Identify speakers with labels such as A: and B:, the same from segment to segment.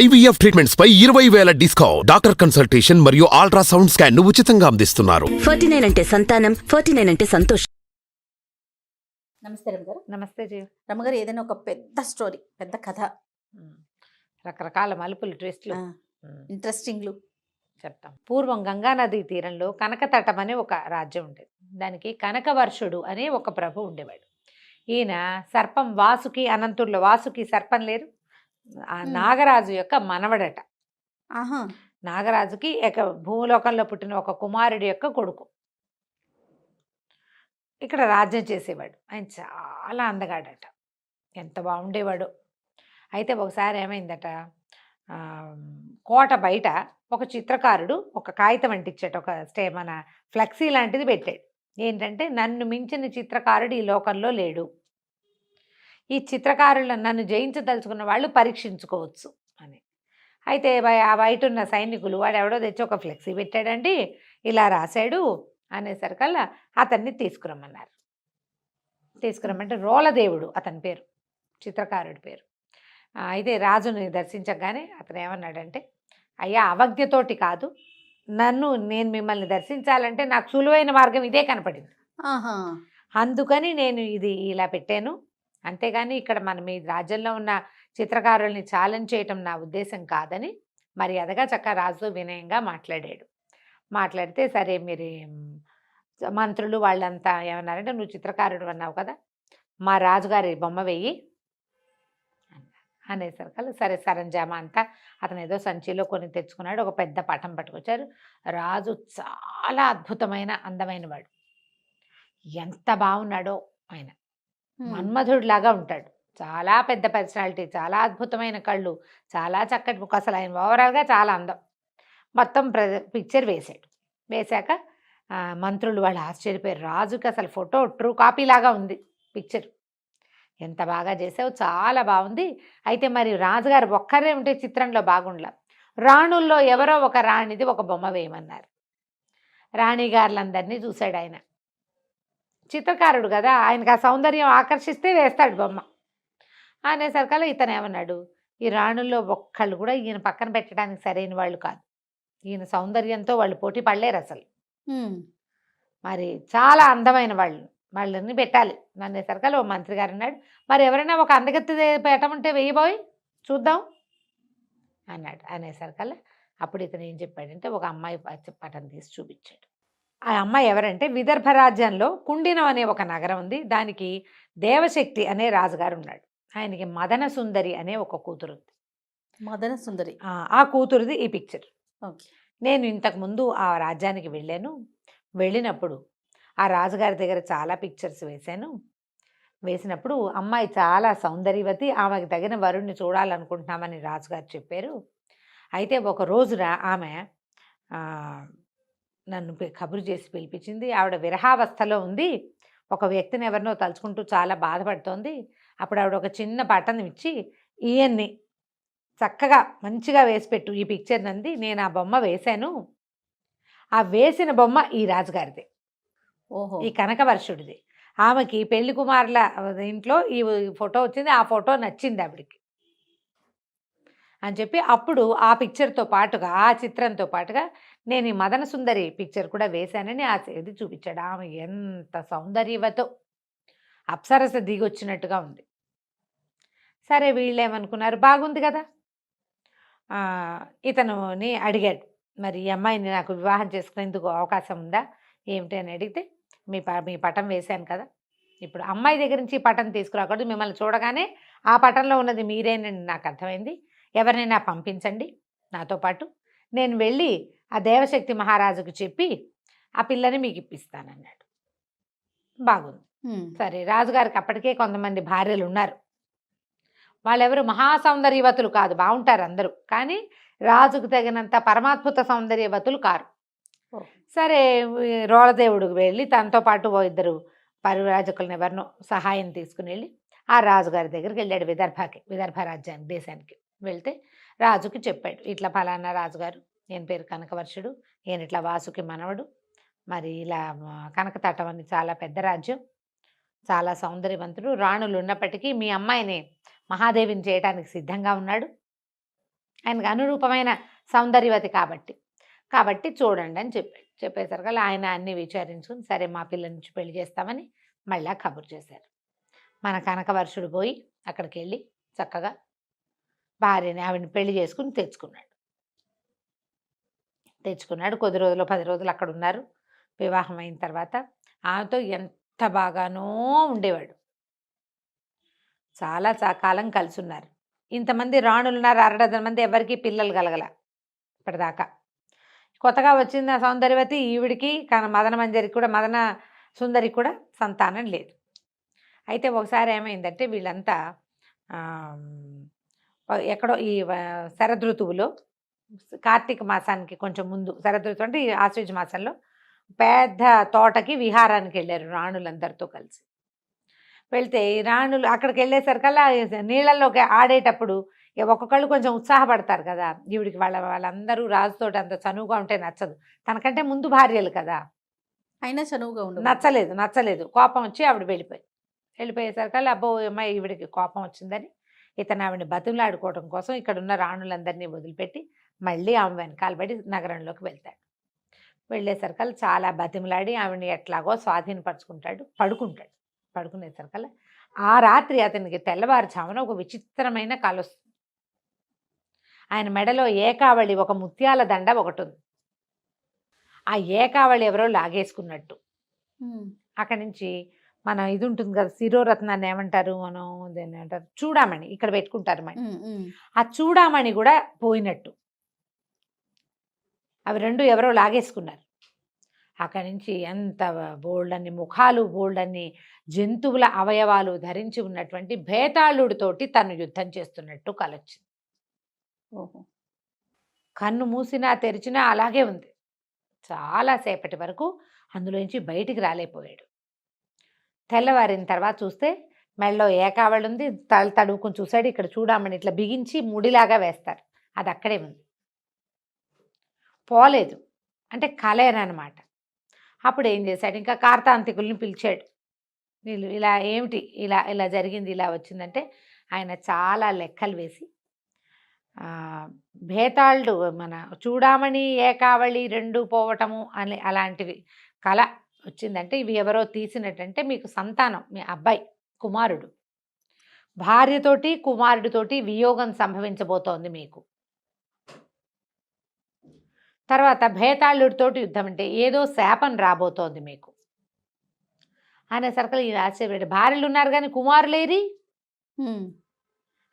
A: IVF treatments పై 20,000 discount. Doctor consultation మరియు ultrasound scan ను ఉచితంగా అందిస్తున్నారు.
B: 49 అంటే సంతానం, 49 అంటే సంతోషం.
C: నమస్తే రమ్మగారు.
D: నమస్తే జీవ్.
C: రమ్మగారు, ఏదైనా ఒక పెద్ద స్టోరీ, పెద్ద కథ,
D: రకరకాల మలుపులు, ట్విస్ట్లు,
C: ఇంట్రెస్టింగ్లు
D: చెప్తాం. పూర్వం గంగానది తీరంలో కనకతటం అనే ఒక రాజ్యం ఉండేది. దానికి కనకవర్షుడు అనే ఒక ప్రభు ఉండేవాడు. ఈయన సర్పం వాసుకి, అనంతుల్లో వాసుకి సర్పం లేరు, ఆ నాగరాజు యొక్క మనవడట.
C: ఆహా.
D: నాగరాజుకి భూలోకంలో పుట్టిన ఒక కుమారుడి యొక్క కొడుకు. ఇక్కడ రాజ్యం చేసేవాడు. ఆయన చాలా అందగాడట, ఎంత బాగుండేవాడు. అయితే ఒకసారి ఏమైందట, కోట బయట ఒక చిత్రకారుడు ఒక కాగితం అంటించాడు, ఒక మన ఫ్లెక్సీ లాంటిది పెట్టాడు. ఏంటంటే, నన్ను మించిన చిత్రకారుడు ఈ లోకంలో లేడు, ఈ చిత్రకారులను నన్ను జయించదలుచుకున్న వాళ్ళు పరీక్షించుకోవచ్చు అని. అయితే ఆ బయట ఉన్న సైనికులు, వాడు ఎవడో తెచ్చి ఒక ఫ్లెక్సీ పెట్టాడండి, ఇలా రాశాడు అనేసరికల్లా అతన్ని తీసుకురమ్మన్నారు. తీసుకురమ్మంటే రోలదేవుడు అతని పేరు, చిత్రకారుడి పేరు. అయితే రాజుని దర్శించగానే అతను ఏమన్నాడంటే, అయ్యా, అవజ్ఞతోటి కాదు, నేను మిమ్మల్ని దర్శించాలంటే నాకు సులువైన మార్గం ఇదే కనపడింది, అందుకని నేను ఇది ఇలా పెట్టాను, అంతేగాని ఇక్కడ మీ రాజ్యంలో ఉన్న చిత్రకారుల్ని ఛాలెంజ్ చేయటం నా ఉద్దేశం కాదని మర్యాదగా చక్కగా రాజుతో వినయంగా మాట్లాడాడు. మాట్లాడితే, సరే మీరు మంత్రులు వాళ్ళంతా ఏమన్నారంటే, నువ్వు చిత్రకారుడు అన్నావు కదా, మా రాజుగారి బొమ్మ వెయ్యి అనేసరికల్లా సరే సరంజామా అంతా అతను ఏదో సంచిలో కొని తెచ్చుకున్నాడు. ఒక పెద్ద పటం పట్టుకొచ్చారు. రాజు చాలా అద్భుతమైన అందమైన వాడు, ఎంత బాగున్నాడో ఆయన, మన్మధుడిలాగా ఉంటాడు, చాలా పెద్ద పర్సనాలిటీ, చాలా అద్భుతమైన కళ్ళు, చాలా చక్కటి ముఖం, అసలు ఆయన ఓవరాల్గా చాలా అందం. మొత్తం పిక్చర్ వేసాడు. వేశాక మంత్రులు వాళ్ళు ఆశ్చర్యపోయారు. రాజుకి అసలు ఫోటో ట్రూ కాపీ లాగా ఉంది పిక్చర్, ఎంత బాగా చేసావు, చాలా బాగుంది. అయితే మరి రాజుగారు ఒక్కరే ఉంటే చిత్రంలో బాగుండలా, రాణుల్లో ఎవరో ఒక రాణిది ఒక బొమ్మ వేయమన్నారు. రాణిగారులందరినీ చూశాడు ఆయన, చిత్రకారుడు కదా, ఆయనకు ఆ సౌందర్యం ఆకర్షిస్తే వేస్తాడు బొమ్మ అనేసరికల్లా ఇతను ఏమన్నాడు, ఈ రాణుల్లో ఒక్కళ్ళు కూడా ఈయన పక్కన పెట్టడానికి సరైన వాళ్ళు కాదు, ఈయన సౌందర్యంతో వాళ్ళు పోటీ పడలేరు అసలు, మరి చాలా అందమైన వాళ్ళని పెట్టాలి అనేసరికల్లా ఓ మంత్రి గారు అన్నాడు, మరి ఎవరైనా ఒక అందగత్తి పెట్టమంటే వెయ్యబోయి చూద్దాం అన్నాడు. అనేసరికల్లా అప్పుడు ఇతను ఏం చెప్పాడంటే, ఒక అమ్మాయి పటం తీసి చూపించాడు. ఆ అమ్మాయి ఎవరంటే, విదర్భ రాజ్యంలో కుండినం అనే ఒక నగరం ఉంది, దానికి దేవశక్తి అనే రాజుగారు ఉన్నాడు. ఆయనకి మదన సుందరి అనే ఒక కూతురు ఉంది.
C: మదన సుందరి,
D: ఆ కూతురుది ఈ పిక్చర్.
C: ఓకే.
D: నేను ఇంతకుముందు ఆ రాజ్యానికి వెళ్ళాను, వెళ్ళినప్పుడు ఆ రాజుగారి దగ్గర చాలా పిక్చర్స్ వేశాను. వేసినప్పుడు అమ్మాయి చాలా సౌందర్యవతి, ఆమెకు తగిన వరుణ్ణి చూడాలనుకుంటున్నామని రాజుగారు చెప్పారు. అయితే ఒక రోజున ఆమె నన్ను కబురు చేసి పిలిపించింది. ఆవిడ విరహావస్థలో ఉంది, ఒక వ్యక్తిని ఎవరినో తలుచుకుంటూ చాలా బాధపడుతోంది. అప్పుడు ఆవిడ ఒక చిన్న బటన్ ఇచ్చి, ఈయన్ని చక్కగా మంచిగా వేసిపెట్టు ఈ పిక్చర్ నంది, నేను ఆ బొమ్మ వేశాను, ఆ వేసిన బొమ్మ ఈ రాజుగారిది,
C: ఓహో, ఈ
D: కనకవర్షుడిది. ఆమెకి పెళ్లి కుమారుల ఇంట్లో ఈ ఫోటో వచ్చింది, ఆ ఫోటో నచ్చింది ఆవిడికి అని చెప్పి, అప్పుడు ఆ పిక్చర్తో పాటుగా, ఆ చిత్రంతో పాటుగా నేను ఈ మదన సుందరి పిక్చర్ కూడా వేశానని ఇది చూపించాడు. ఆమె ఎంత సౌందర్యవతో, అప్సరస దిగొచ్చినట్టుగా ఉంది. సరే వీళ్ళు ఏమనుకున్నారు, బాగుంది కదా, ఇతనుని అడిగాడు, మరి ఈ అమ్మాయిని నాకు వివాహం చేసుకునేందుకు అవకాశం ఉందా ఏమిటి అని అడిగితే, మీ పటం వేశాను కదా, ఇప్పుడు అమ్మాయి దగ్గర నుంచి ఈ పటం తీసుకురాకూడదు, మిమ్మల్ని చూడగానే ఆ పటంలో ఉన్నది మీరేనని నాకు అర్థమైంది, ఎవరినైనా పంపించండి నాతో పాటు, నేను వెళ్ళి ఆ దేవశక్తి మహారాజుకు చెప్పి ఆ పిల్లని మీకు ఇప్పిస్తానన్నాడు. బాగుంది. సరే, రాజుగారికి అప్పటికే కొంతమంది భార్యలు ఉన్నారు, వాళ్ళెవరు మహాసౌందర్యవతులు కాదు, బాగుంటారు అందరూ, కానీ రాజుకు తగినంత పరమాద్భుత సౌందర్యవతులు కారు. సరే, రోలదేవుడికి వెళ్ళి తనతో పాటు ఓ ఇద్దరు పరివ్రాజకులను ఎవరినో సహాయం తీసుకుని వెళ్ళి ఆ రాజుగారి దగ్గరికి వెళ్ళాడు, విదర్భ రాజ్యానికి, దేశానికి వెళ్తే రాజుకి చెప్పాడు, ఇట్లా ఫలానా రాజుగారు, నేను పేరు కనకవర్షుడు, నేను ఇట్లా వాసుకి మనవడు, మరి ఇలా కనకతటం అని చాలా పెద్ద రాజ్యం, చాలా సౌందర్యవంతుడు, రాణులు ఉన్నప్పటికీ మీ అమ్మాయిని మహాదేవిని చేయడానికి సిద్ధంగా ఉన్నాడు ఆయనకు అనురూపమైన సౌందర్యవతి కాబట్టి చూడండి అని చెప్పేసరికి ఆయన అన్ని విచారించుకుని సరే మా పిల్ల నుంచి పెళ్లి చేస్తామని మళ్ళా కబురు చేశారు. మన కనకవర్షుడు పోయి అక్కడికి వెళ్ళి చక్కగా భార్యని ఆవిడని పెళ్లి చేసుకుని తెచ్చుకున్నాడు. కొద్ది రోజులు 10 రోజులు అక్కడ ఉన్నారు. వివాహం అయిన తర్వాత ఆమెతో ఎంత బాగానో ఉండేవాడు. చాలా కాలం కలిసి ఉన్నారు. ఇంతమంది రాణులున్నారు, 6 మంది, ఎవరికి పిల్లలు కలగల ఇప్పటిదాకా. కొత్తగా వచ్చింది ఆ సౌందర్యవతి, ఈవిడికి మదన సుందరికి కూడా సంతానం లేదు. అయితే ఒకసారి ఏమైందంటే వీళ్ళంతా ఎక్కడో ఈ శరదృతువులో కార్తీక మాసానికి కొంచెం ముందు, శరదృతువు అంటే ఈ ఆశ్వయుజ మాసంలో పెద్ద తోటకి విహారానికి వెళ్ళారు రాణులందరితో కలిసి. వెళ్తే ఈ రాణులు అక్కడికి వెళ్ళేసరికల్లా నీళ్ళల్లోకి ఆడేటప్పుడు ఒక్కొక్కళ్ళు కొంచెం ఉత్సాహపడతారు కదా. ఈవిడికి వాళ్ళందరూ రాజుతోటి అంత చనువుగా ఉంటే నచ్చదు, తనకంటే ముందు భార్యలు కదా.
C: అయినా చనువుగా ఉండు.
D: నచ్చలేదు. కోపం వచ్చి ఆవిడ వెళ్ళిపోయేసరికల్లా అబ్బో అమ్మాయి ఈవిడికి కోపం వచ్చిందని ఇతను ఆవిడని బతులాడుకోవడం కోసం ఇక్కడ ఉన్న రాణులందరినీ వదిలిపెట్టి మళ్ళీ ఆమె వెనకాల పడి నగరంలోకి వెళ్తాడు. వెళ్ళేసరికల్లా చాలా బతిమలాడి ఆవిడని ఎట్లాగో స్వాధీనపరుచుకుంటాడు. పడుకునేసరికల్లా ఆ రాత్రి అతనికి తెల్లవారుజామున ఒక విచిత్రమైన కల వస్తుంది. ఆయన మెడలో ఏకావళి, ఒక ముత్యాల దండ ఒకటి ఉంది. ఆ ఏకావళి ఎవరో లాగేసుకున్నట్టు. అక్కడి నుంచి మనం ఇది ఉంటుంది కదా, శిరోరత్నాన్ని ఏమంటారు, మనం దాన్ని ఏమంటారు, చూడామణి, ఇక్కడ పెట్టుకుంటారు మణి. ఆ చూడామణి కూడా పోయినట్టు. అవి రెండు ఎవరో లాగేసుకున్నారు. అక్కడి నుంచి ఎంత బోల్డన్ని ముఖాలు, బోల్డన్ని జంతువుల అవయవాలు ధరించి ఉన్నటువంటి భేతాళుడితోటి తను యుద్ధం చేస్తున్నట్టు కలొచ్చింది. కన్ను మూసినా తెరిచినా అలాగే ఉంది. చాలాసేపటి వరకు అందులోంచి బయటికి రాలేకపోయాడు. తెల్లవారిన తర్వాత చూస్తే మెడలో ఏకావళి ఉంది. తల తడువుకుని చూశాడు. ఇక్కడ చూడమని ఇట్లా బిగించి ముడిలాగా వేస్తారు, అది అక్కడే ఉంది, పోలేదు. అంటే కలేనమాట. అప్పుడు ఏం చేశాడు, ఇంకా కార్తాంతికుల్ని పిలిచాడు. వీళ్ళు ఇలా ఏమిటి ఇలా జరిగింది, ఇలా వచ్చిందంటే ఆయన చాలా లెక్కలు వేసి భేతాళుడు మన చూడామణి ఏకావళి రెండు పోవటము అని అలాంటివి కళ వచ్చిందంటే ఇవి ఎవరో తీసినట్టంటే మీకు సంతానం, మీ అబ్బాయి కుమారుడు, భార్యతోటి కుమారుడితోటి వియోగం సంభవించబోతోంది మీకు. తర్వాత భేతాళుడితోటి యుద్ధం అంటే ఏదో శాపం రాబోతోంది మీకు అనేసరికి ఈ ఆశ్చర్యపడి, భార్యలు ఉన్నారు కానీ కుమారులేరి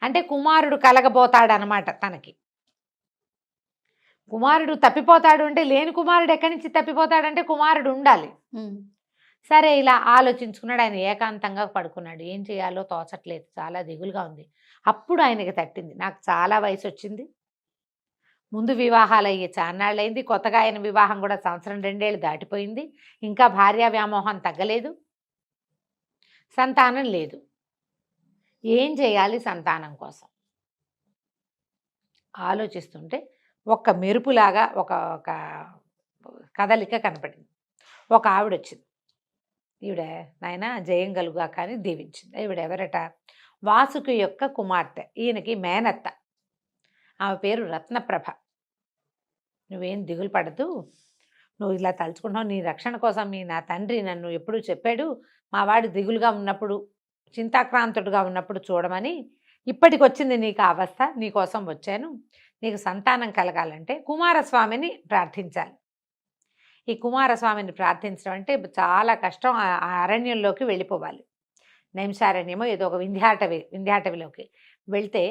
D: అంటే కుమారుడు కలగబోతాడనమాట. తనకి కుమారుడు తప్పిపోతాడు అంటే, లేని కుమారుడు ఎక్కడి నుంచి తప్పిపోతాడంటే కుమారుడు ఉండాలి. సరే ఇలా ఆలోచించుకున్నాడు. ఆయన ఏకాంతంగా పడుకున్నాడు. ఏం చేయాలో తోచట్లేదు, చాలా దిగులుగా ఉంది. అప్పుడు ఆయనకి తట్టింది, నాకు చాలా వయసు వచ్చింది, ముందు వివాహాలు అయ్యి చాన్నాళ్ళైంది, కొత్తగా ఆయన వివాహం కూడా 1-2 ఏళ్ళు దాటిపోయింది, ఇంకా భార్యా వ్యామోహం తగ్గలేదు, సంతానం లేదు. ఏం చేయాలి సంతానం కోసం ఆలోచిస్తుంటే ఒక్క మెరుపులాగా ఒక కదలిక కనపడింది. ఒక ఆవిడ వచ్చింది. ఈవిడ నాయన జయం కలుగా కానీ దీవించింది. ఈవిడ ఎవరట, వాసుకి యొక్క కుమార్తె, ఈయనకి మేనత్త. ఆమె పేరు రత్నప్రభ. నువ్వేం దిగులు పడదు, నువ్వు ఇలా తలుచుకుంటావు, నీ రక్షణ కోసం నా తండ్రి నన్ను ఎప్పుడూ చెప్పాడు, మా వాడు దిగులుగా ఉన్నప్పుడు, చింతాక్రాంతుడుగా ఉన్నప్పుడు చూడమని. ఇప్పటికి వచ్చింది నీకు అవస్థ, నీకోసం వచ్చాను. నీకు సంతానం కలగాలంటే కుమారస్వామిని ప్రార్థించాలి. ఈ కుమారస్వామిని ప్రార్థించడం అంటే చాలా కష్టం. ఆ అరణ్యంలోకి వెళ్ళిపోవాలి, నైమిషారణ్యమో ఏదో ఒక వింధ్యాటవిలోకి వెళ్తే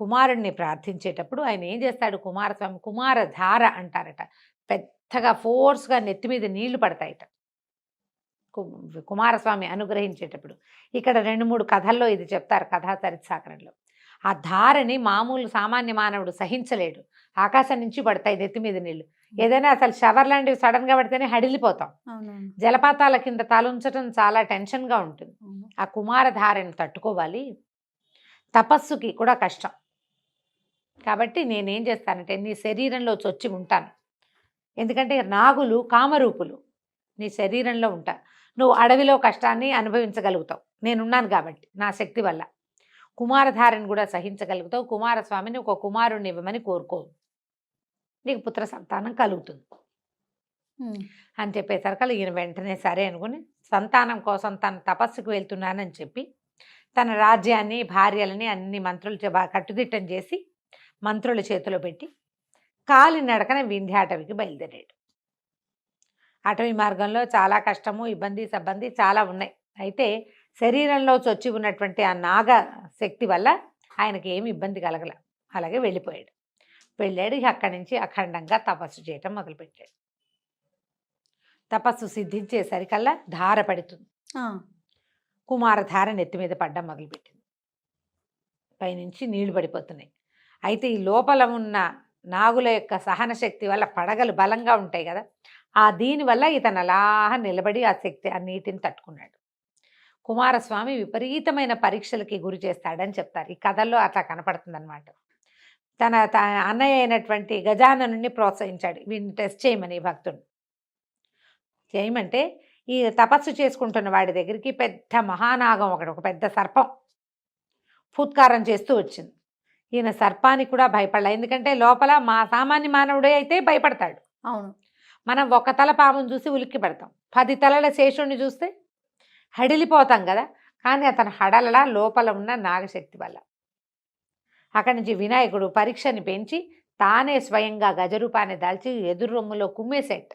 D: కుమారుడిని ప్రార్థించేటప్పుడు ఆయన ఏం చేస్తాడు, కుమారస్వామి కుమారధార అంటారట, పెద్దగా ఫోర్స్గా నెత్తి మీద నీళ్లు పడతాయట కుమారస్వామి అనుగ్రహించేటప్పుడు. ఇక్కడ 2-3 కథల్లో ఇది చెప్తారు, కథా చరిత్సాకరంలో. ఆ ధారని మామూలు సామాన్య మానవుడు సహించలేడు. ఆకాశం నుంచి పడతాయి నెత్తి మీద నీళ్లు. ఏదైనా అసలు షవర్ లాంటివి సడన్గా పడితేనే హడిలిపోతాం. జలపాతాల కింద తలుంచడం చాలా టెన్షన్గా ఉంటుంది. ఆ కుమారధారని తట్టుకోవాలి, తపస్సుకి కూడా కష్టం. కాబట్టి నేనేం చేస్తానంటే నీ శరీరంలో చొచ్చి ఉంటాను, ఎందుకంటే నాగులు కామరూపులు, నీ శరీరంలో ఉంటా, నువ్వు అడవిలో కష్టాన్ని అనుభవించగలుగుతావు, నేనున్నాను కాబట్టి నా శక్తి వల్ల. కుమారధారని కూడా సహించగలుగుతావు, కుమారస్వామిని ఒక కుమారుణ్ణి ఇవ్వమని కోరుకో, నీకు పుత్ర సంతానం కలుగుతుంది అని చెప్పేసరికి ఈయన వెంటనే సరే అనుకుని సంతానం కోసం తన తపస్సుకు వెళ్తున్నానని చెప్పి తన రాజ్యాన్ని భార్యలని అన్ని మంత్రులు కట్టుదిట్టం చేసి మంత్రుల చేతిలో పెట్టి కాలినడకన వింధ్యాటవికి బయలుదేరాడు. అటవీ మార్గంలో చాలా కష్టము, ఇబ్బంది సబ్బంది చాలా ఉన్నాయి. అయితే శరీరంలో చొచ్చి ఉన్నటువంటి ఆ నాగ శక్తి వల్ల ఆయనకి ఏమి ఇబ్బంది కలగల. అలాగే వెళ్ళిపోయాడు. వెళ్ళాడు, అక్కడి నుంచి అఖండంగా తపస్సు చేయటం మొదలుపెట్టాడు. తపస్సు సిద్ధించేసరికల్లా ధార పడుతుంది. కుమారధార నెత్తి మీద పడ్డం మొదలుపెట్టింది. పైనుంచి నీళ్లు పడిపోతున్నాయి. అయితే ఈ లోపల ఉన్న నాగుల యొక్క సహన శక్తి వల్ల పడగలు బలంగా ఉంటాయి కదా, ఆ దీనివల్ల ఇతను అలా నిలబడి ఆ శక్తి ఆ నీటిని తట్టుకున్నాడు. కుమారస్వామి విపరీతమైన పరీక్షలకి గురి చేస్తాడని చెప్తారు. ఈ కథల్లో అట్లా కనపడుతుంది అనమాట. తన అన్నయ్య అయినటువంటి గజాననుని ప్రోత్సహించాడు, వీడిని టెస్ట్ చేయమని భక్తుడు. చేయమంటే ఈ తపస్సు చేసుకుంటున్న వాడి దగ్గరికి పెద్ద మహానాగం ఒకటి, ఒక పెద్ద సర్పం ఫుత్కారం చేస్తూ వచ్చింది. ఈయన సర్పానికి కూడా భయపడలే, ఎందుకంటే లోపల సామాన్య మానవుడే అయితే భయపడతాడు.
C: అవును,
D: మనం ఒక తల పామును చూసి ఉలిక్కి పెడతాం, 10 తలల శేషుణ్ణి చూస్తే హడిలిపోతాం కదా. కానీ అతను హడలలా లోపల ఉన్న నాగశక్తి వల్ల. అక్కడి నుంచి వినాయకుడు పరీక్షని పెంచి తానే స్వయంగా గజరూపాన్ని దాల్చి ఎదురు రొమ్ములో కుమ్మేసేట.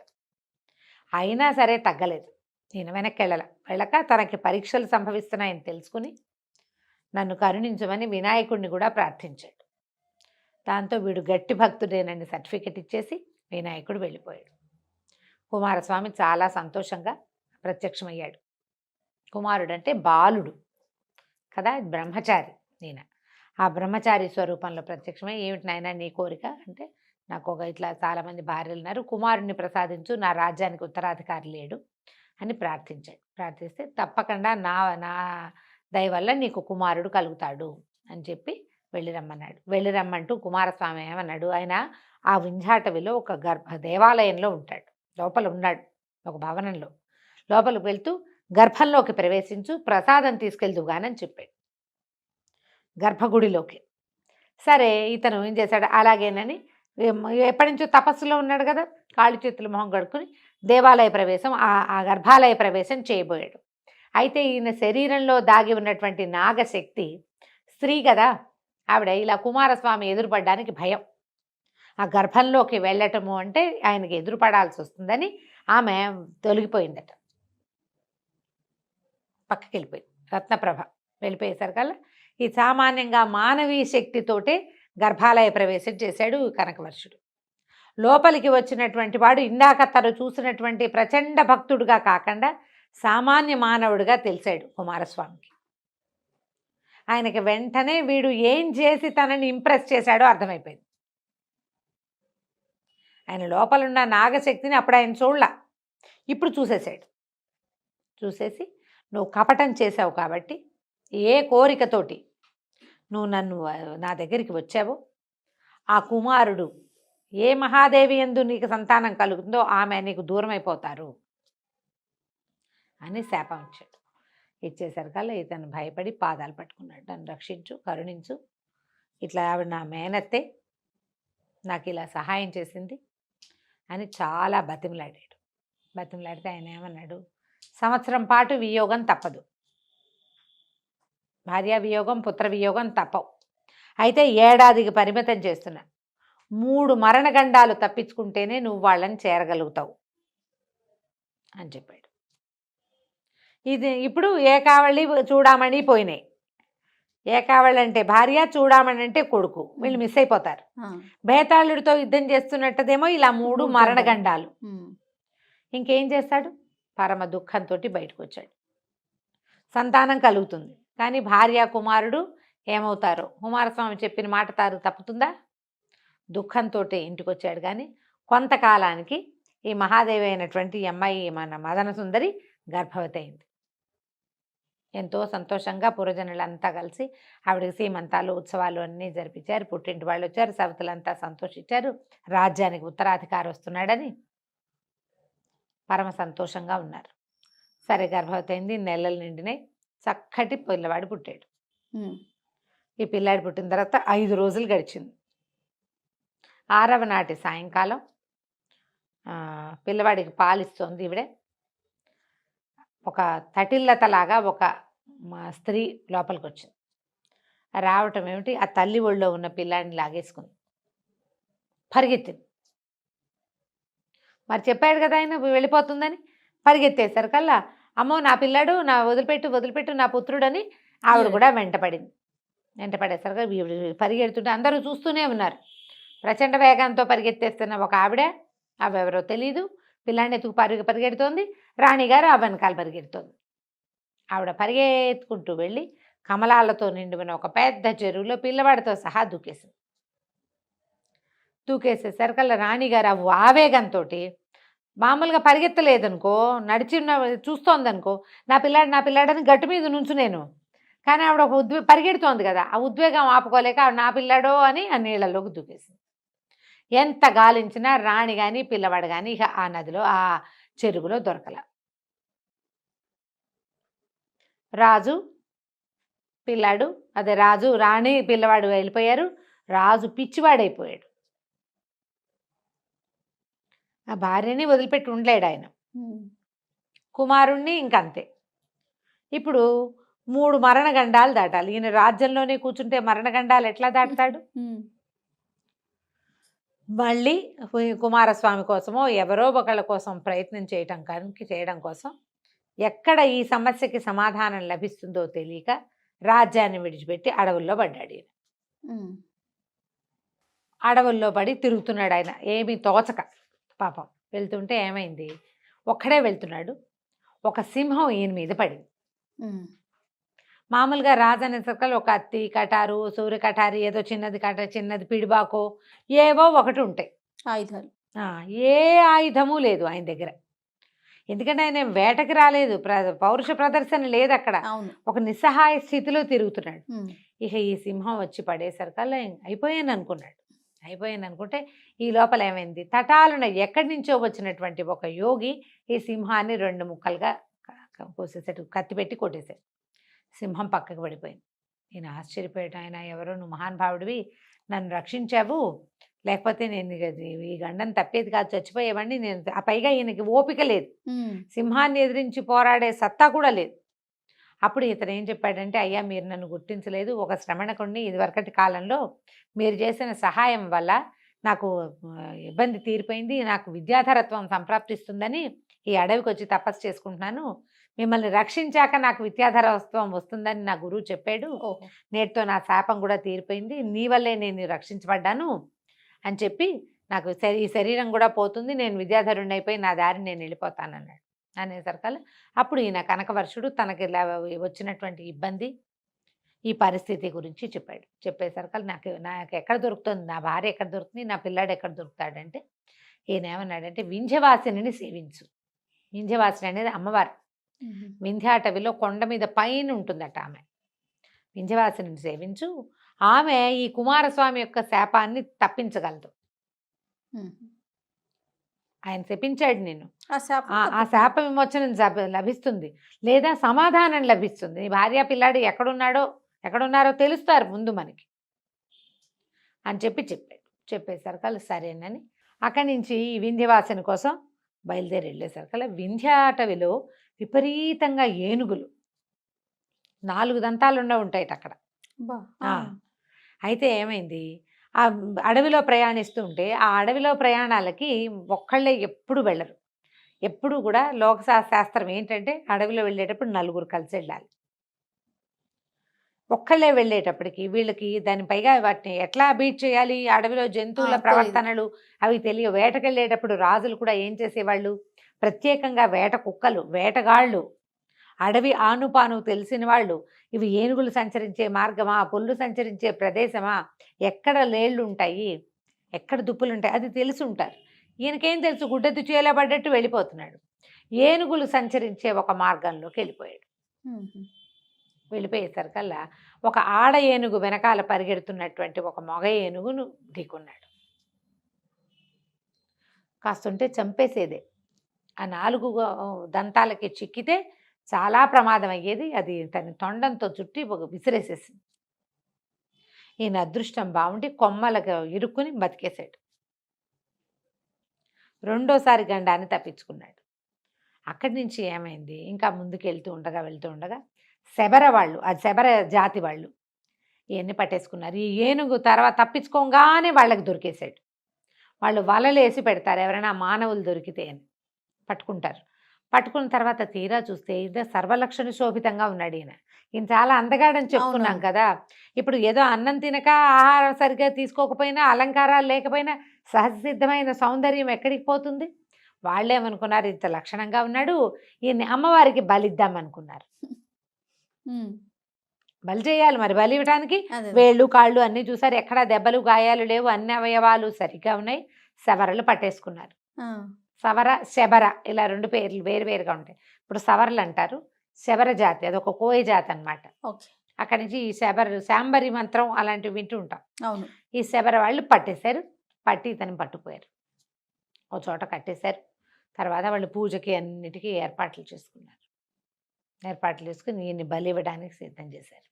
D: అయినా సరే తగ్గలేదు. నేను వెనక్కి వెళ్ళక తనకి పరీక్షలు సంభవిస్తున్నాయని తెలుసుకుని నన్ను కరుణించమని వినాయకుడిని కూడా ప్రార్థించాడు. దాంతో వీడు గట్టి భక్తుడేనని సర్టిఫికెట్ ఇచ్చేసి వినాయకుడు వెళ్ళిపోయాడు. కుమారస్వామి చాలా సంతోషంగా ప్రత్యక్షమయ్యాడు. కుమారుడు అంటే బాలుడు కదా, బ్రహ్మచారి. నేను ఆ బ్రహ్మచారి స్వరూపంలో ప్రత్యక్షమై, ఏమిటి నాయనా నీ కోరిక అంటే, నాకు ఒక ఇట్లా చాలామంది భార్యలు ఉన్నారు, కుమారుడిని ప్రసాదించు, నా రాజ్యానికి ఉత్తరాధికారి లేడు అని ప్రార్థించాడు. ప్రార్థిస్తే తప్పకుండా నా దయ వల్ల నీకు కుమారుడు కలుగుతాడు అని చెప్పి వెళ్ళిరమ్మన్నాడు. వెళ్ళిరమ్మంటూ కుమారస్వామి ఏమన్నాడు, ఆయన ఆ వింధ్యాటవిలో ఒక దేవాలయంలో ఉంటాడు, లోపల ఉన్నాడు ఒక భవనంలో. లోపలికి వెళ్తూ గర్భంలోకి ప్రవేశించు, ప్రసాదం తీసుకెళ్దుగానని చెప్పాడు గర్భగుడిలోకి. సరే ఇతను ఏం చేశాడు, అలాగేనని ఎప్పటి నుంచో తపస్సులో ఉన్నాడు కదా, కాళ్ళు చేతులు మొహం కడుక్కుని దేవాలయ ప్రవేశం ఆ గర్భాలయ ప్రవేశం చేయబోయాడు. అయితే ఈయన శరీరంలో దాగి ఉన్నటువంటి నాగశక్తి స్త్రీ కదా, ఆవిడ ఇలా కుమారస్వామి ఎదురుపడడానికి భయం. ఆ గర్భంలోకి వెళ్ళటము అంటే ఆయనకి ఎదురుపడాల్సి వస్తుందని ఆమె తొలగిపోయిందట, పక్కకి వెళ్ళిపోయింది. రత్నప్రభ వెళ్ళిపోయేసరికల్లా ఈ సామాన్యంగా మానవీయ శక్తితోటే గర్భాలయ ప్రవేశం చేశాడు కనకవర్షుడు. లోపలికి వచ్చినటువంటి వాడు ఇందాక తను చూసినటువంటి ప్రచండ భక్తుడుగా కాకుండా సామాన్య మానవుడిగా తెలిసాడు కుమారస్వామికి. ఆయనకి వెంటనే వీడు ఏం చేసి తనని ఇంప్రెస్ చేశాడో అర్థమైపోయింది. ఆయన లోపలున్న నాగశక్తిని అప్పుడు ఆయన చూడలా, ఇప్పుడు చూసేశాడు. చూసేసి, నువ్వు కపటం చేసావు కాబట్టి, ఏ కోరికతోటి నువ్వు నా దగ్గరికి వచ్చావో ఆ కుమారుడు ఏ మహాదేవి యందు నీకు సంతానం కలుగుతుందో ఆమె నీకు దూరం అయిపోతారు అని శాపం ఇచ్చాడు. ఇచ్చేసరికల్లా ఇతను భయపడి పాదాలు పట్టుకున్నాడు, నన్ను రక్షించు, కరుణించు, ఇట్లా ఆవిడ నా మేనత్తే, నాకు ఇలా సహాయం చేసింది అని చాలా బతిమలాడాడు. బతిమలాడితే ఆయన ఏమన్నాడు, సంవత్సరం పాటు వియోగం తప్పదు, భార్యా వియోగం పుత్ర వియోగం తప్పవు, అయితే ఏడాదికి పరిమితం చేస్తున్నా, 3 మరణగండాలు తప్పించుకుంటేనే నువ్వు వాళ్ళని చేరగలుగుతావు అని చెప్పాడు. ఇది ఇప్పుడు ఏకావళి చూడామణి పోయినాయి. ఏకావళి అంటే భార్య, చూడామణి అంటే కొడుకు, వీళ్ళు మిస్ అయిపోతారు. బేతాళుడితో యుద్ధం చేస్తున్నట్టదేమో ఇలా 3 మరణగండాలు. ఇంకేం చేస్తాడు, పరమ దుఃఖంతో బయటకు వచ్చాడు. సంతానం కలుగుతుంది, కానీ భార్య కుమారుడు ఏమవుతారో, కుమారస్వామి చెప్పిన మాట తప్పుతుందా, దుఃఖంతో ఇంటికి వచ్చాడు. కానీ కొంతకాలానికి ఈ మహాదేవి అయినటువంటి అమ్మాయి మన మదన సుందరి గర్భవతి అయింది. ఎంతో సంతోషంగా పురజనులంతా కలిసి ఆవిడకి సీమంతాలు ఉత్సవాలు అన్నీ జరిపించారు. పుట్టింటి వాళ్ళు వచ్చారు, సవతులంతా సంతోషించారు. రాజ్యానికి ఉత్తరాధికారి వస్తున్నాడని పరమ సంతోషంగా ఉన్నారు. సరే గర్భవతి అయింది, నెలలు నిండినాయి, చక్కటి పిల్లవాడు పుట్టాడు. ఈ పిల్లాడి పుట్టిన తర్వాత 5 రోజులు గడిచింది. 6వ నాటి సాయంకాలం పిల్లవాడికి పాలిస్తోంది ఈవిడే. ఒక తటిల్లతలాగా ఒక స్త్రీ లోపలికి వచ్చింది. రావటం ఏమిటి, ఆ తల్లి ఒళ్ళో ఉన్న పిల్లాడిని లాగేసుకుంది, పరిగెత్తింది. మరి చెప్పాడు కదా ఆయన వెళ్ళిపోతుందని. పరిగెత్తేసరికల్లా అమ్మో నా పిల్లాడు, నా వదిలిపెట్టు నా పుత్రుడని ఆవిడ కూడా వెంటపడింది. వెంటపడేసరికి పరిగెడుతుంటే అందరూ చూస్తూనే ఉన్నారు. ప్రచండ వేగంతో పరిగెత్తేస్తున్న ఒక ఆవిడ, అవెవరో తెలీదు, పిల్లాడిని ఎత్తుకు పరిగెడుతోంది. రాణిగారు ఆ వెనకాల పరిగెడుతోంది. ఆవిడ పరిగెత్తుకుంటూ వెళ్ళి కమలాలతో నిండిన ఒక పెద్ద చెరువులో పిల్లవాడితో సహా దూకేసేసరికల్లా రాణిగారు ఆవేగంతో, మామూలుగా పరిగెత్తలేదనుకో, నడిచి చూస్తోందనుకో, నా పిల్లాడని గట్టు మీద నేను, కానీ ఆవిడ ఒక పరిగెడుతోంది కదా, ఆ ఉద్వేగం ఆపుకోలేక ఆవిడ నా పిల్లాడో అని ఆ నీళ్ళలోకి దూకేసింది. ఎంత గాలించినా రాణి కానీ పిల్లవాడు కానీ ఇక ఆ నదిలో ఆ చెరువులో దొరకల. రాజు పిల్లాడు, అదే రాజు రాణి పిల్లవాడు వెళ్ళిపోయారు. రాజు పిచ్చివాడైపోయాడు. ఆ భార్యని వదిలిపెట్టి ఉండలేడు ఆయన. కుమారుణ్ణి ఇంకంతే. ఇప్పుడు 3 మరణగండాలు దాటాలి. ఈయన రాజ్యంలోనే కూర్చుంటే మరణగండాలు ఎట్లా దాటుతాడు? మళ్ళీ కుమారస్వామి కోసమో ఎవరో ఒకళ్ళ కోసం ప్రయత్నం చేయడం కోసం ఎక్కడ ఈ సమస్యకి సమాధానం లభిస్తుందో తెలియక రాజ్యాన్ని విడిచిపెట్టి అడవుల్లో పడ్డాడు ఈయన. అడవుల్లో పడి తిరుగుతున్నాడు ఆయన, ఏమీ తోచక. పాపం వెళ్తుంటే ఏమైంది, ఒక్కడే వెళ్తున్నాడు, ఒక సింహం ఈయన మీద పడింది. మామూలుగా రాజనే సర్కల్ ఒక అత్తి కటారు, సూర్య కటారి, ఏదో చిన్నది పిడిబాకో ఏవో ఒకటి ఉంటాయి
C: ఆయుధాలు.
D: ఏ ఆయుధము లేదు ఆయన దగ్గర. ఎందుకంటే ఆయన వేటకి రాలేదు, పౌరుష ప్రదర్శన లేదు అక్కడ. ఒక నిస్సహాయ స్థితిలో తిరుగుతున్నాడు. ఇక ఈ సింహం వచ్చి పడేసరికల్లా అయిపోయాను అనుకుంటే ఈ లోపల ఏమైంది, తటాలున ఎక్కడి నుంచో వచ్చినటువంటి ఒక యోగి ఈ సింహాన్ని 2 ముక్కలుగా కోసేసాడు, కత్తి పెట్టి కొట్టేశాడు. సింహం పక్కకు పడిపోయింది. నేను ఆశ్చర్యపోయాడు. ఆయన ఎవరో, నువ్వు మహానుభావుడివి, నన్ను రక్షించావు, లేకపోతే నేను ఈ గండం తప్పేది కాదు, చచ్చిపోయేవాడిని నేను. ఆ పైగా ఈయనకి ఓపిక లేదు, సింహాన్ని ఎదిరించి పోరాడే సత్తా కూడా లేదు. అప్పుడు ఇతను ఏం చెప్పాడంటే, అయ్యా మీరు నన్ను గుర్తించలేదు, ఒక శ్రమణకుడిని ఇదివరకటి కాలంలో మీరు చేసిన సహాయం వల్ల నాకు ఇబ్బంది తీరిపోయింది, నాకు విద్యాధరత్వం సంప్రాప్తిస్తుందని ఈ అడవికి వచ్చి తపస్సు చేసుకుంటున్నాను, మిమ్మల్ని రక్షించాక నాకు విద్యాధరత్వం వస్తుందని నా గురువు చెప్పాడు, నేటితో నా శాపం కూడా తీరిపోయింది, నీ వల్లే నేను రక్షించబడ్డాను అని చెప్పి నాకు ఈ శరీరం కూడా పోతుంది, నేను విద్యాధరుణ్ణి అయిపోయి నా దారిని నేను వెళ్ళిపోతానన్నాడు. అనేసరికల్లా అప్పుడు ఈయన కనకవర్షుడు తనకి వచ్చినటువంటి ఇబ్బంది, ఈ పరిస్థితి గురించి చెప్పాడు. చెప్పేసరికల్లా నాకు ఎక్కడ దొరుకుతుంది, నా భార్య ఎక్కడ దొరుకుతుంది, నా పిల్లాడు ఎక్కడ దొరుకుతాడంటే, ఈయన ఏమన్నాడంటే వింధ్యవాసిని సేవించు. వింధ్యవాసిని అనేది అమ్మవారు. వింధ్యాటవిలో కొండ మీద పైన ఉంటుందట ఆమె. వింధ్యవాసిని సేవించు, ఆమె ఈ కుమారస్వామి యొక్క శాపాన్ని తప్పించగలదు. ఆయన శపించాడు నేను, ఆ శాప విమోచనం లభిస్తుంది, లేదా సమాధానం లభిస్తుంది. భార్య పిల్లాడు ఎక్కడున్నారో తెలుస్తారు ముందు మనకి అని చెప్పాడు. చెప్పేసరికల్లా సరేనని అక్కడి నుంచి ఈ వింధ్యవాసిని కోసం బయలుదేరి వెళ్ళేసరికల్లా వింధ్యాటవిలో విపరీతంగా ఏనుగులు 4 దంతాలు ఉంటాయి అక్కడ. అయితే ఏమైంది, ఆ అడవిలో ప్రయాణిస్తూ ఉంటే ఆ అడవిలో ప్రయాణాలకి ఒక్కళ్ళే ఎప్పుడు వెళ్ళరు. ఎప్పుడు కూడా లోకశాస్త్రం ఏంటంటే అడవిలో వెళ్ళేటప్పుడు 4 కలిసి వెళ్ళాలి. ఒక్కళ్ళే వెళ్ళేటప్పటికి వీళ్ళకి దాని పైగా వాటిని ఎట్లా బీట్ చేయాలి, అడవిలో జంతువుల ప్రవర్తనలు అవి తెలియ. వేటకెళ్ళేటప్పుడు రాజులు కూడా ఏం చేసేవాళ్ళు, ప్రత్యేకంగా వేట కుక్కలు, వేటగాళ్ళు, అడవి ఆనుపాను తెలిసిన వాళ్ళు, ఇవి ఏనుగులు సంచరించే మార్గమా, పుల్లు సంచరించే ప్రదేశమా, ఎక్కడ లేళ్ళు ఉంటాయి, ఎక్కడ దుప్పులు ఉంటాయి, అది తెలిసి ఉంటారు. ఈయనకేం తెలుసు, గుడ్డెద్దు చేలా పడ్డట్టు వెళ్ళిపోతున్నాడు. ఏనుగులు సంచరించే ఒక మార్గంలోకి వెళ్ళిపోయాడు. వెళ్ళిపోయేసరికల్లా ఒక ఆడ ఏనుగు వెనకాల పరిగెడుతున్నటువంటి ఒక మగ ఏనుగును ఢీకున్నాడు. కాస్తుంటే చంపేసేదే. ఆ 4 దంతాలకి చిక్కితే చాలా ప్రమాదం అయ్యేది. అది తన తొండంతో చుట్టి విసిరేసేసింది. ఈయన అదృష్టం బాగుండి కొమ్మలకు ఇరుక్కుని బతికేశాడు. రెండోసారి గండాన్ని తప్పించుకున్నాడు. అక్కడి నుంచి ఏమైంది, ఇంకా ముందుకు వెళ్తూ ఉండగా శబర వాళ్ళు, అది శబర జాతి వాళ్ళు ఇవన్నీ పట్టేసుకున్నారు. ఈ ఏనుగు తర్వాత తప్పించుకోగానే వాళ్ళకి దొరికేశాడు. వాళ్ళు వలలేసి పెడతారు, ఎవరైనా మానవులు దొరికితే అని పట్టుకుంటారు. పట్టుకున్న తర్వాత తీరా చూస్తే ఇది సర్వలక్షణ శోభితంగా ఉన్నాడు ఈయన. ఈయన చాలా అందగాడని చెప్పుకున్నాం కదా. ఇప్పుడు ఏదో అన్నం తినక, ఆహారం సరిగ్గా తీసుకోకపోయినా, అలంకారాలు లేకపోయినా సహజసిద్ధమైన సౌందర్యం ఎక్కడికి పోతుంది? వాళ్ళేమనుకున్నారు, ఇంత లక్షణంగా ఉన్నాడు, ఈయన్ని అమ్మవారికి బలిద్దామనుకున్నారు. బలి చేయాలి మరి. బలి ఇవ్వడానికి వేళ్ళు కాళ్ళు అన్నీ చూసారు, ఎక్కడా దెబ్బలు గాయాలు లేవు, అన్ని అవయవాలు సరిగ్గా ఉన్నాయి. శబరలు పట్టేసుకున్నారు. సవర శబర ఇలా రెండు పేర్లు వేరువేరుగా ఉంటాయి. ఇప్పుడు సవరలు అంటారు, శబర జాతి అదొక కోయ జాతి అనమాట. అక్కడి నుంచి ఈ శాంబరి మంత్రం అలాంటివి వింటూ ఉంటాం.
C: అవును.
D: ఈ శబర వాళ్ళు పట్టేశారు, పట్టి ఇతను పట్టుకుపోయారు, ఒక చోట కట్టేశారు. తర్వాత వాళ్ళు పూజకి అన్నిటికీ ఏర్పాట్లు చేసుకున్నారు. ఏర్పాట్లు చేసుకుని ఈయన్ని బలి ఇవ్వడానికి సిద్ధం చేశారు.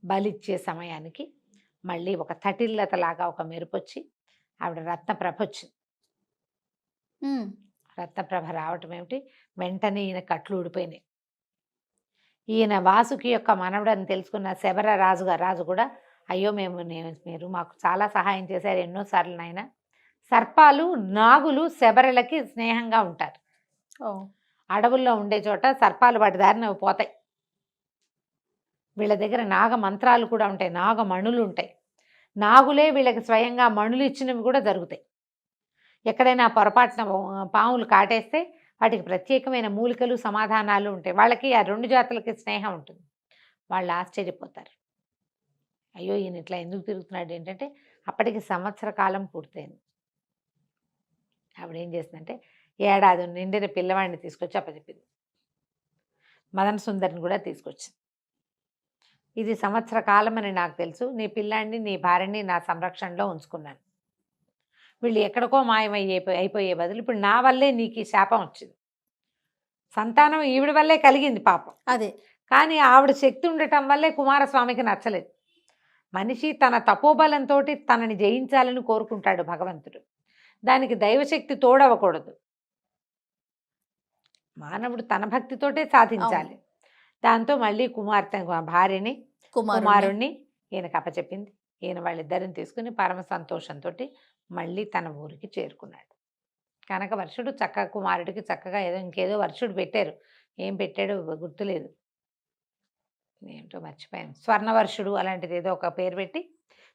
D: బలిచ్చే సమయానికి మళ్ళీ ఒక తటిల్లతలాగా ఒక మెరుపు వచ్చి ఆవిడ రత్నప్రభ వచ్చింది. రత్నప్రభ రావటం ఏమిటి, వెంటనే ఈయన కట్లు ఊడిపోయినాయి. ఈయన వాసుకి యొక్క మనవడని తెలుసుకున్న శబర రాజు కూడా, అయ్యో మీరు మాకు చాలా సహాయం చేశారు ఎన్నోసార్లు నాయన. సర్పాలు నాగులు శబరలకి స్నేహంగా ఉంటారు. అడవుల్లో ఉండే చోట సర్పాలు వాటి దారిన పోతాయి. వీళ్ళ దగ్గర నాగ మంత్రాలు కూడా ఉంటాయి, నాగమణులు ఉంటాయి. నాగులే వీళ్ళకి స్వయంగా మణులు ఇచ్చినవి కూడా జరుగుతాయి. ఎక్కడైనా పొరపాటున పాములు కాటేస్తే వాటికి ప్రత్యేకమైన మూలికలు సమాధానాలు ఉంటాయి. వాళ్ళకి ఆ రెండు జాతులకి స్నేహం ఉంటుంది. వాళ్ళు ఆశ్చర్యపోతారు, అయ్యో ఈయన ఇట్లా ఎందుకు తిరుగుతున్నాడు ఏంటంటే అప్పటికి సంవత్సర కాలం పూర్తయింది. ఆవిడ ఏం చేసిందంటే ఏడాది నిండిన పిల్లవాడిని తీసుకొచ్చి అప్పచెప్పింది. మదన సుందరిని కూడా తీసుకొచ్చింది. ఇది సంవత్సర కాలం అని నాకు తెలుసు, నీ పిల్లాడిని నీ భార్యని నా సంరక్షణలో ఉంచుకున్నాను. వీళ్ళు ఎక్కడికో అయిపోయే బదులు ఇప్పుడు నా వల్లే నీకు ఈ శాపం వచ్చింది. సంతానం ఈవిడ వల్లే కలిగింది పాపం.
C: అదే,
D: కానీ ఆవిడ శక్తి ఉండటం వల్లే కుమారస్వామికి నచ్చలేదు. మనిషి తన తపోబలంతో తనని జయించాలని కోరుకుంటాడు భగవంతుడు. దానికి దైవశక్తి తోడవకూడదు. మానవుడు తన భక్తితోటే సాధించాలి. దాంతో మళ్ళీ భార్యని కుమారుణ్ణి ఈయనకు అప్పచెప్పింది. ఈయన వాళ్ళిద్దరిని తీసుకుని పరమ సంతోషంతో మళ్ళీ తన ఊరికి చేరుకున్నాడు. కనకవర్షుడు కుమారుడికి చక్కగా ఇంకేదో వర్షుడు పెట్టారు, ఏం పెట్టాడో గుర్తులేదు, ఏమిటో మర్చిపోయాను, స్వర్ణవర్షుడు అలాంటిది ఏదో ఒక పేరు పెట్టి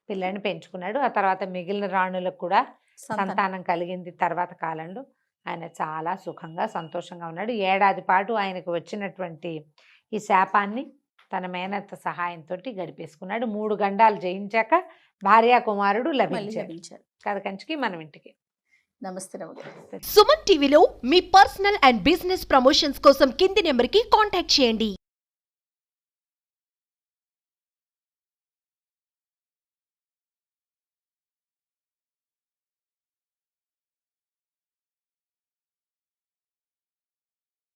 D: పిల్లని పెంచుకున్నాడు. ఆ తర్వాత మిగిలిన రాణులకు కూడా సంతానం కలిగింది. తర్వాత కాలంలో ఆయన చాలా సుఖంగా సంతోషంగా ఉన్నాడు. ఏడాది పాటు ఆయనకు వచ్చినటువంటి ఈ శాపాన్ని తన మేనత్త సహాయంతో గడిపేసుకున్నాడు. 3 గండాలు జయించాక భార్యా కుమారుడు లభించారు. కథ కంచికి మనం ఇంటికి.
C: నమస్తే.
E: సుమన్ టీవీలో మీ పర్సనల్ అండ్ బిజినెస్ ప్రమోషన్స్ కోసం కింది నెంబర్కి కాంటాక్ట్ చేయండి.